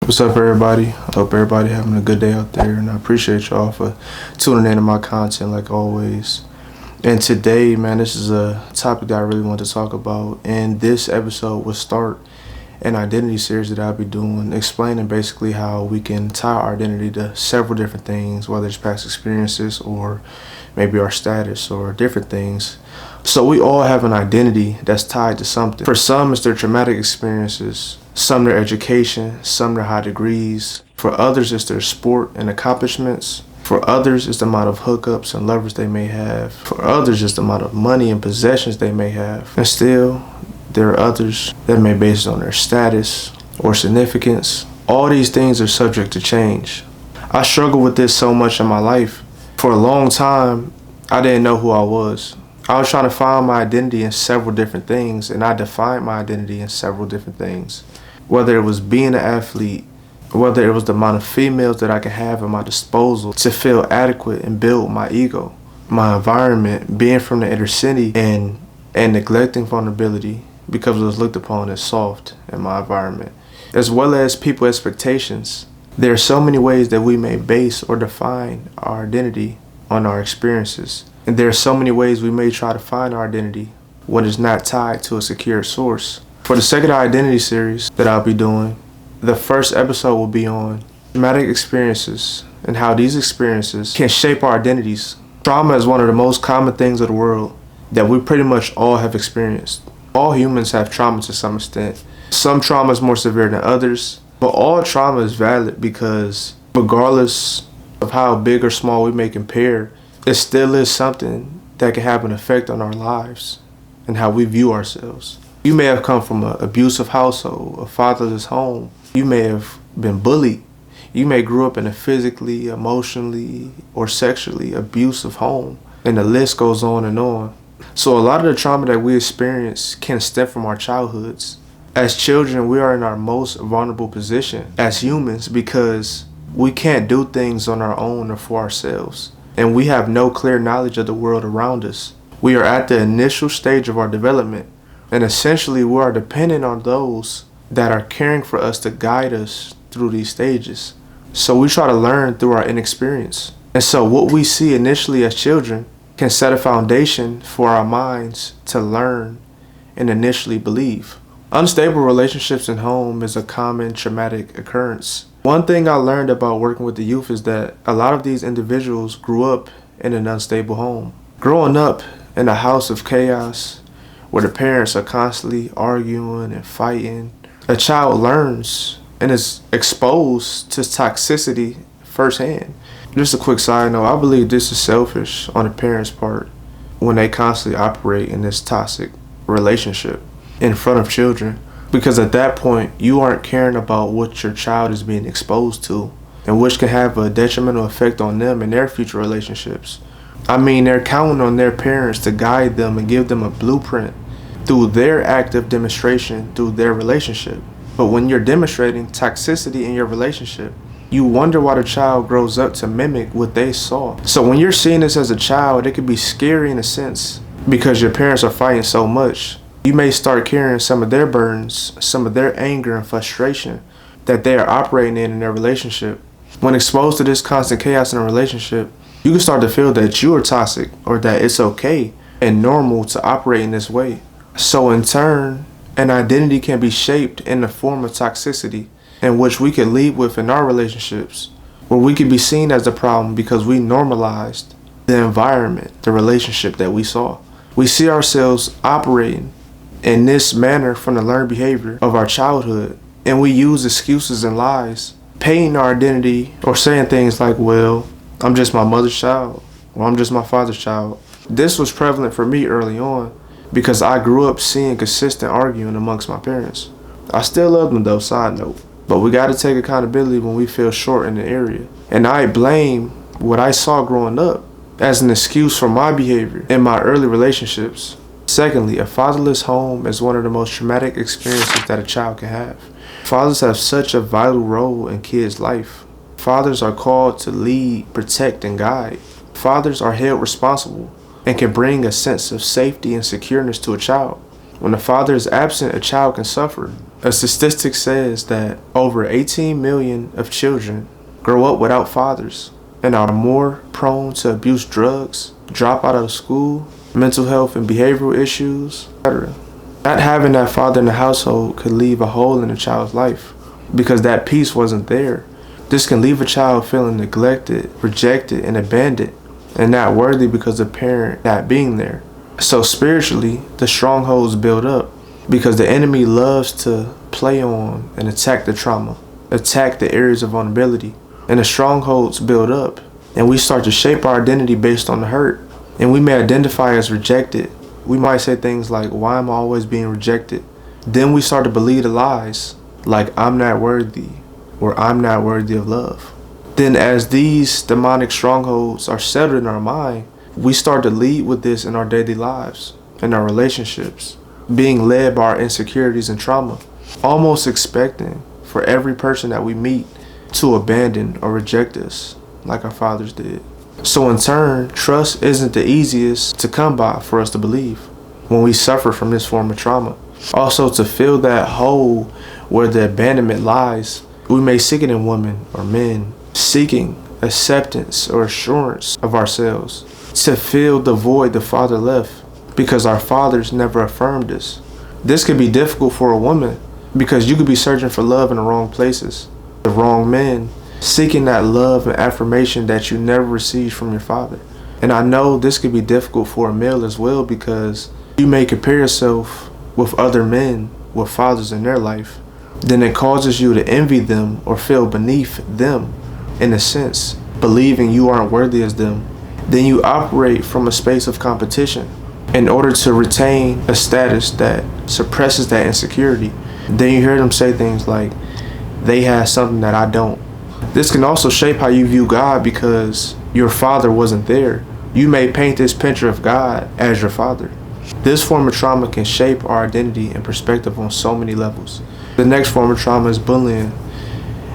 What's up, everybody? I hope everybody having a good day out there, and I appreciate y'all for tuning into my content like always. And today, man, this is a topic that I really want to talk about, and this episode will start an identity series that I'll be doing, explaining basically how we can tie our identity to several different things, whether it's past experiences or maybe our status or different things. So we all have an identity that's tied to something. For some, it's their traumatic experiences, some their education, some their high degrees. For others, it's their sport and accomplishments. For others, it's the amount of hookups and lovers they may have. For others, it's the amount of money and possessions they may have. And still, there are others that may base it on their status or significance. All these things are subject to change. I struggled with this so much in my life. For a long time, I didn't know who I was. I was trying to find my identity in several different things, and I defined my identity in several different things. Whether it was being an athlete, whether it was the amount of females that I could have at my disposal to feel adequate and build my ego, my environment, being from the inner city and neglecting vulnerability because it was looked upon as soft in my environment, as well as people expectations. There are so many ways that we may base or define our identity on our experiences. And there are so many ways we may try to find our identity when it's not tied to a secure source. For the sake of the identity series that I'll be doing, the first episode will be on traumatic experiences and how these experiences can shape our identities. Trauma is one of the most common things of the world that we pretty much all have experienced. All humans have trauma to some extent. Some trauma is more severe than others, but all trauma is valid because regardless of how big or small we may compare, it still is something that can have an effect on our lives and how we view ourselves. You may have come from an abusive household, a fatherless home. You may have been bullied. You may grew up in a physically, emotionally, or sexually abusive home. And the list goes on and on. So a lot of the trauma that we experience can stem from our childhoods. As children, we are in our most vulnerable position as humans because we can't do things on our own or for ourselves. And we have no clear knowledge of the world around us. We are at the initial stage of our development. And essentially, we are dependent on those that are caring for us to guide us through these stages. So we try to learn through our inexperience. And so what we see initially as children can set a foundation for our minds to learn and initially believe. Unstable relationships in home is a common traumatic occurrence. One thing I learned about working with the youth is that a lot of these individuals grew up in an unstable home. Growing up in a house of chaos, where the parents are constantly arguing and fighting, a child learns and is exposed to toxicity firsthand. Just a quick side note, I believe this is selfish on the parents' part when they constantly operate in this toxic relationship in front of children. Because at that point, you aren't caring about what your child is being exposed to, and which can have a detrimental effect on them and their future relationships. I mean, they're counting on their parents to guide them and give them a blueprint through their active demonstration through their relationship. But when you're demonstrating toxicity in your relationship, you wonder why the child grows up to mimic what they saw. So when you're seeing this as a child, it can be scary in a sense because your parents are fighting so much. You may start carrying some of their burdens, some of their anger and frustration that they are operating in their relationship. When exposed to this constant chaos in a relationship, you can start to feel that you are toxic or that it's okay and normal to operate in this way. So in turn, an identity can be shaped in the form of toxicity in which we can lead with in our relationships, where we can be seen as the problem because we normalized the environment, the relationship that we saw. We see ourselves operating in this manner from the learned behavior of our childhood, and we use excuses and lies, painting our identity or saying things like, well, I'm just my mother's child, or I'm just my father's child. This was prevalent for me early on because I grew up seeing consistent arguing amongst my parents. I still love them though, side note, but we gotta take accountability when we feel short in the area. And I blame what I saw growing up as an excuse for my behavior in my early relationships. Secondly, a fatherless home is one of the most traumatic experiences that a child can have. Fathers have such a vital role in kids' life. Fathers are called to lead, protect, and guide. Fathers are held responsible and can bring a sense of safety and secureness to a child. When the father is absent, a child can suffer. A statistic says that over 18 million of children grow up without fathers and are more prone to abuse drugs, drop out of school, mental health and behavioral issues, etc. Not having that father in the household could leave a hole in a child's life because that peace wasn't there. This can leave a child feeling neglected, rejected, and abandoned, and not worthy because of the parent not being there. So spiritually, the strongholds build up because the enemy loves to play on and attack the trauma, attack the areas of vulnerability, and the strongholds build up, and we start to shape our identity based on the hurt, and we may identify as rejected. We might say things like, why am I always being rejected? Then we start to believe the lies, like I'm not worthy, or I'm not worthy of love. Then as these demonic strongholds are settled in our mind, we start to lead with this in our daily lives, in our relationships, being led by our insecurities and trauma, almost expecting for every person that we meet to abandon or reject us, like our fathers did. So in turn, trust isn't the easiest to come by for us to believe when we suffer from this form of trauma. Also, to fill that hole where the abandonment lies, we may seek it in women or men, seeking acceptance or assurance of ourselves, to fill the void the father left because our fathers never affirmed us. This could be difficult for a woman because you could be searching for love in the wrong places, the wrong men, seeking that love and affirmation that you never received from your father. And I know this could be difficult for a male as well because you may compare yourself with other men with fathers in their life. Then it causes you to envy them or feel beneath them, in a sense, believing you aren't worthy as them. Then you operate from a space of competition in order to retain a status that suppresses that insecurity. Then you hear them say things like, they have something that I don't. This can also shape how you view God because your father wasn't there. You may paint this picture of God as your father. This form of trauma can shape our identity and perspective on so many levels. The next form of trauma is bullying.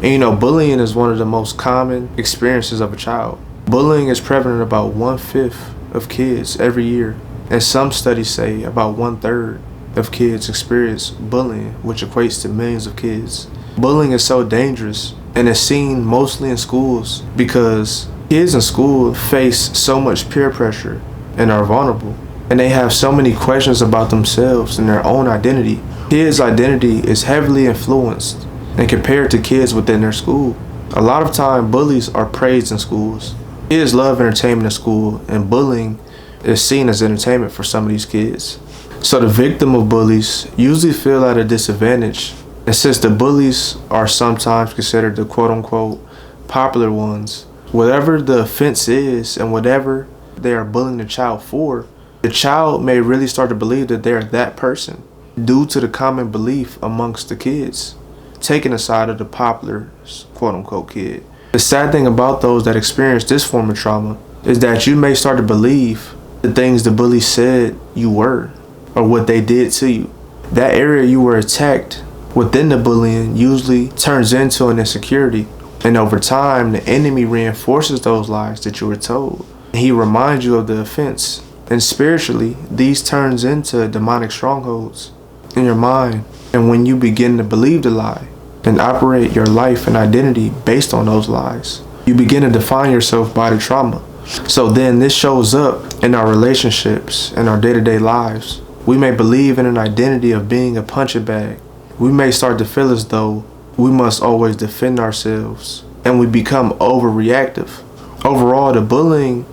And bullying is one of the most common experiences of a child. Bullying is prevalent about 1/5 of kids every year. And some studies say about 1/3 of kids experience bullying, which equates to millions of kids. Bullying is so dangerous and is seen mostly in schools because kids in school face so much peer pressure and are vulnerable. And they have so many questions about themselves and their own identity. Kids' identity is heavily influenced and compared to kids within their school. A lot of time, bullies are praised in schools. Kids love entertainment in school, and bullying is seen as entertainment for some of these kids. So the victim of bullies usually feel at a disadvantage, and since the bullies are sometimes considered the quote-unquote popular ones, whatever the offense is and whatever they are bullying the child for, the child may really start to believe that they are that person due to the common belief amongst the kids, taking the side of the popular quote-unquote kid. The sad thing about those that experience this form of trauma is that you may start to believe the things the bully said you were or what they did to you. That area you were attacked within the bullying usually turns into an insecurity, and over time the enemy reinforces those lies that you were told. He reminds you of the offense, and spiritually these turns into demonic strongholds in your mind. And when you begin to believe the lie and operate your life and identity based on those lies, you begin to define yourself by the trauma. So then this shows up in our relationships and our day-to-day lives. We may believe in an identity of being a punching bag. We may start to feel as though we must always defend ourselves, and we become overreactive. Overall, the bullying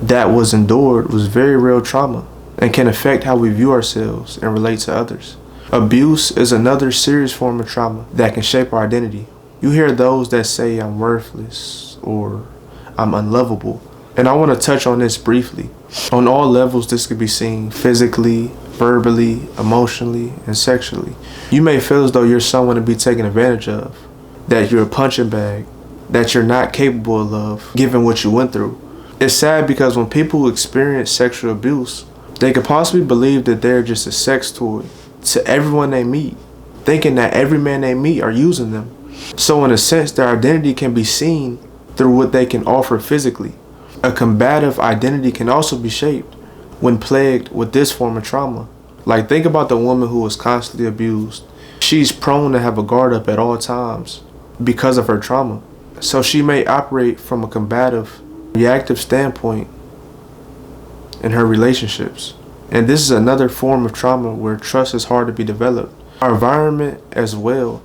that was endured was very real trauma and can affect how we view ourselves and relate to others. Abuse is another serious form of trauma that can shape our identity. You hear those that say I'm worthless or I'm unlovable. And I want to touch on this briefly. On all levels, this could be seen physically, verbally, emotionally, and sexually. You may feel as though you're someone to be taken advantage of, that you're a punching bag, that you're not capable of love, given what you went through. It's sad because when people experience sexual abuse, they could possibly believe that they're just a sex toy to everyone they meet, thinking that every man they meet are using them. So in a sense, their identity can be seen through what they can offer physically. A combative identity can also be shaped when plagued with this form of trauma, Like, think about the woman who was constantly abused. She's prone to have a guard up at all times because of her trauma. So she may operate from a combative, reactive standpoint in her relationships. And this is another form of trauma where trust is hard to be developed. Our environment as well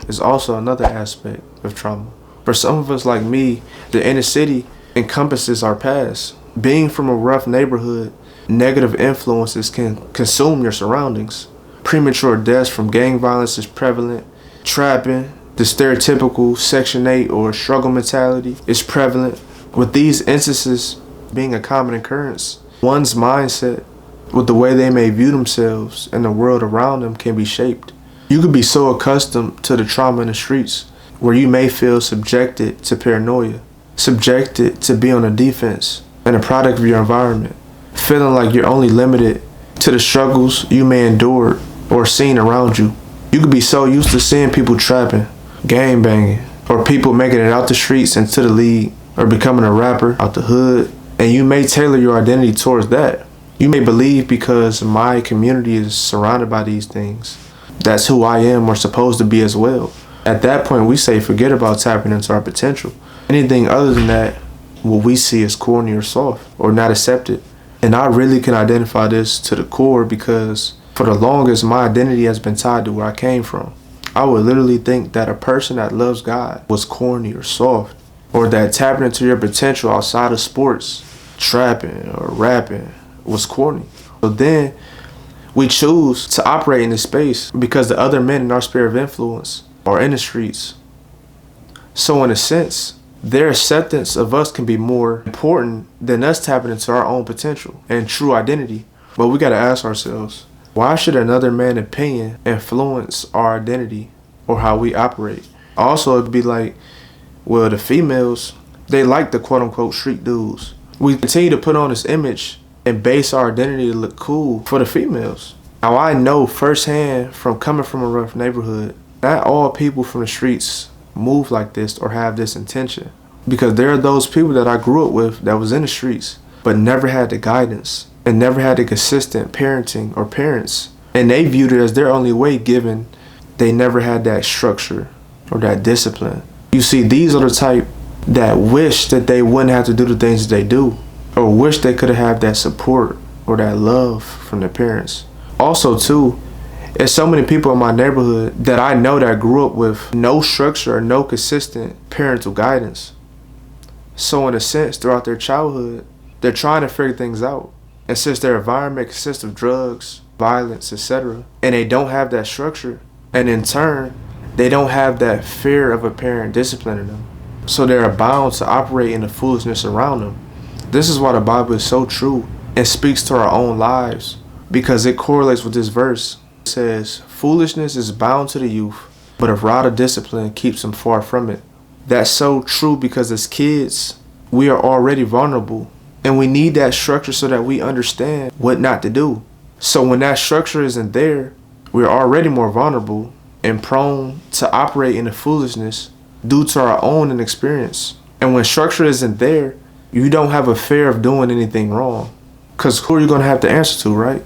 is also another aspect of trauma. For some of us like me, the inner city encompasses our past. Being from a rough neighborhood, negative influences can consume your surroundings. Premature deaths from gang violence is prevalent. Trapping, the stereotypical Section 8 or struggle mentality is prevalent. With these instances being a common occurrence, one's mindset with the way they may view themselves and the world around them can be shaped. You could be so accustomed to the trauma in the streets where you may feel subjected to paranoia, subjected to be on the defense and a product of your environment, feeling like you're only limited to the struggles you may endure or seen around you. You could be so used to seeing people trapping, gang banging, or people making it out the streets into the league, or becoming a rapper out the hood, and you may tailor your identity towards that. You may believe because my community is surrounded by these things, that's who I am or supposed to be as well. At that point, we say forget about tapping into our potential. Anything other than that, what we see as corny or soft or not accepted. And I really can identify this to the core because for the longest, my identity has been tied to where I came from. I would literally think that a person that loves God was corny or soft, or that tapping into your potential outside of sports, trapping or rapping, was corny. So then we choose to operate in this space because the other men in our sphere of influence are in the streets. So in a sense, their acceptance of us can be more important than us tapping into our own potential and true identity. But we gotta ask ourselves, why should another man's opinion influence our identity or how we operate? Also, it'd be like, well, the females, they like the quote unquote street dudes. We continue to put on this image and base our identity to look cool for the females. Now, I know firsthand from coming from a rough neighborhood, not all people from the streets move like this or have this intention. Because there are those people that I grew up with that was in the streets, but never had the guidance and never had the consistent parenting or parents. And they viewed it as their only way given they never had that structure or that discipline. You see, these are the type that wish that they wouldn't have to do the things that they do, or wish they could have had that support or that love from their parents. Also too, there's so many people in my neighborhood that I know that grew up with no structure or no consistent parental guidance. So in a sense, throughout their childhood, they're trying to figure things out. And since their environment consists of drugs, violence, etc., and they don't have that structure, and in turn, they don't have that fear of a parent disciplining them, so they're bound to operate in the foolishness around them. This is why the Bible is so true and speaks to our own lives, because it correlates with this verse. It says, foolishness is bound to the youth, but a rod of discipline keeps them far from it. That's so true because as kids, we are already vulnerable, and we need that structure so that we understand what not to do. So when that structure isn't there, we're already more vulnerable and prone to operate in the foolishness due to our own inexperience. And when structure isn't there, you don't have a fear of doing anything wrong. Because who are you going to have to answer to, right?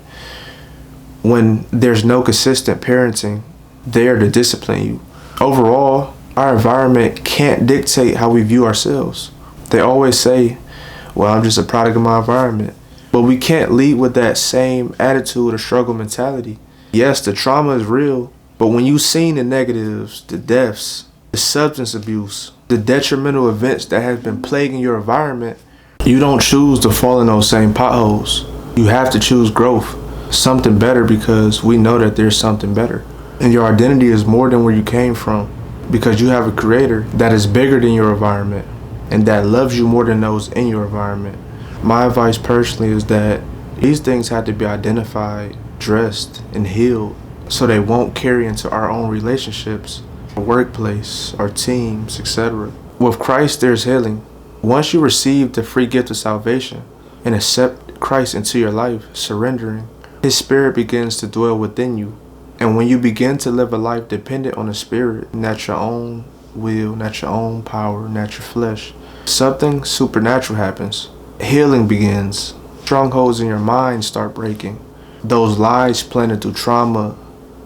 When there's no consistent parenting there to discipline you. Overall, our environment can't dictate how we view ourselves. They always say, well, I'm just a product of my environment. But we can't lead with that same attitude or struggle mentality. Yes, the trauma is real, but when you've seen the negatives, the deaths, the substance abuse, the detrimental events that have been plaguing your environment, you don't choose to fall in those same potholes. You have to choose growth, something better, because we know that there's something better. And your identity is more than where you came from, because you have a creator that is bigger than your environment and that loves you more than those in your environment. My advice personally is that these things have to be identified, dressed, and healed so they won't carry into our own relationships, our workplace, our teams, etc. With Christ, there's healing. Once you receive the free gift of salvation and accept Christ into your life, surrendering, His Spirit begins to dwell within you. And when you begin to live a life dependent on the Spirit, not your own will, not your own power, not your flesh, something supernatural happens. Healing begins. Strongholds in your mind start breaking. those lies planted through trauma,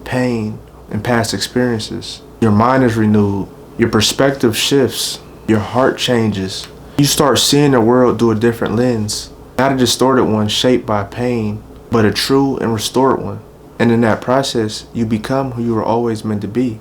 pain, and past experiences. Your mind is renewed, your perspective shifts, your heart changes. You start seeing the world through a different lens, not a distorted one shaped by pain, but a true and restored one. And in that process, you become who you were always meant to be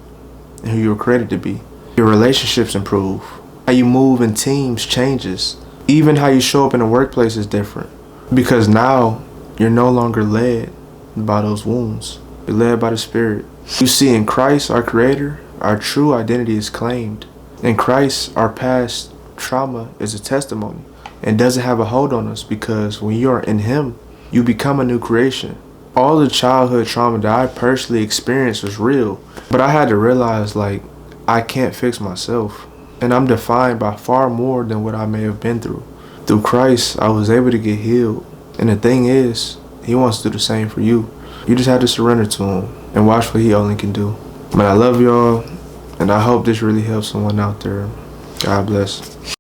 and who you were created to be. Your relationships improve. How you move in teams changes. Even how you show up in the workplace is different. Because now, you're no longer led by those wounds. You're led by the Spirit. You see, in Christ, our Creator, our true identity is claimed. In Christ, our past trauma is a testimony and doesn't have a hold on us, because when you are in Him, you become a new creation. All the childhood trauma that I personally experienced was real, but I had to realize, I can't fix myself, and I'm defined by far more than what I may have been through. Through Christ, I was able to get healed, and the thing is, He wants to do the same for you. You just have to surrender to Him and watch what He only can do. Man, I love y'all, and I hope this really helps someone out there. God bless.